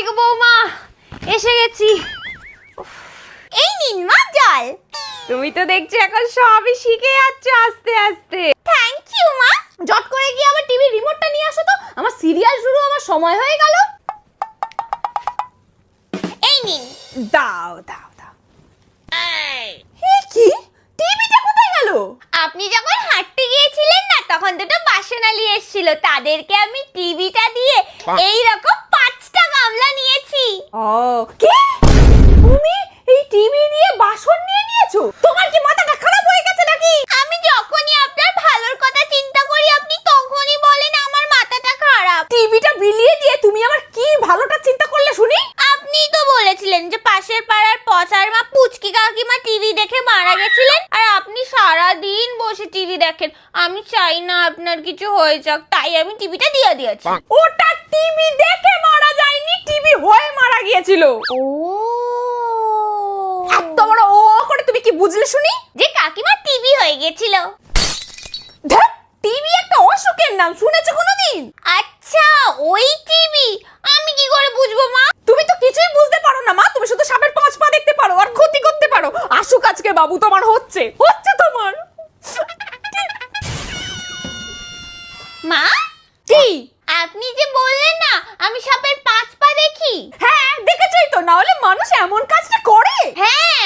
গো বৌমা, এসে গেছি। এই নিন মা জল। তুমি তো দেখছি এখন সবই শিখে যাচ্ছ আস্তে আস্তে। থ্যাংক ইউ মা। জট করে গিয়ে আবার টিভি রিমোটটা নিয়ে আসো তো, আমার সিরিয়াল শুরু আমার সময় হয়ে গেল। এই নিন। দাও দাও দাও। কি টিভিটা কোথায় গেল? আপনি যখন হাঁটতে গিয়েছিলেন না, তখন দুটো বাসনালি এসেছিল, তাদেরকে আমি টিভিটা দিয়ে এই রকম 5টা গামলা নিয়েছি। ও কি, তুমি এই টিভি দিয়ে বাসন নিয়ে নিয়েছো? তোমার কি মাথাটা খারাপ হয়ে গেছে নাকি? আমি যখনই আপনার ভালোর কথা চিন্তা করি, আপনি তখনই বলেন আমার মাথাটা খারাপ। টিভিটা বিলিয়ে দিয়ে তুমি আমার কি ভালোটা চিন্তা করলে শুনি? আপনিই তো বলেছিলেন যে পাশের পাড়ার পচার মা পুচকি কাকিমা টিভি দেখে মারা গেছিলেন, আর আপনি সারা দিন বসে টিভি দেখেন। আমি চাই না আপনার কিছু হয়ে যাক, তাই আমি টিভিটা দিয়ে দিয়েছি। ওটা টিভি দেখে মারা যায়নি, টিভি হয়ে মারা গিয়েছিল। ও, এত বড় ও করে তুমি কি বুঝলে শুনি? যে কাকিমা টিভি হয়ে গেছিল। ধ্যাৎ, টিভি একটা অসুখের নাম, শুনেছো কোনোদিন? আচ্ছা, ওই টিভি। আমি কি করে বুঝবো মা? তুমি তো কিছুই বুঝতে পারো না মা, তুমি শুধু সাপের 5 পা দেখতে পারো আর ক্ষতি করতে পারো। আসুক আজকে বাবু, তোমার হচ্ছে তোমার। মা, কি? আপনি যে বললেন না আমি সাপের 5 পা দেখি। হ্যাঁ দেখেছই তো, না হলে মানুষ এমন কাজটা করে? হ্যাঁ,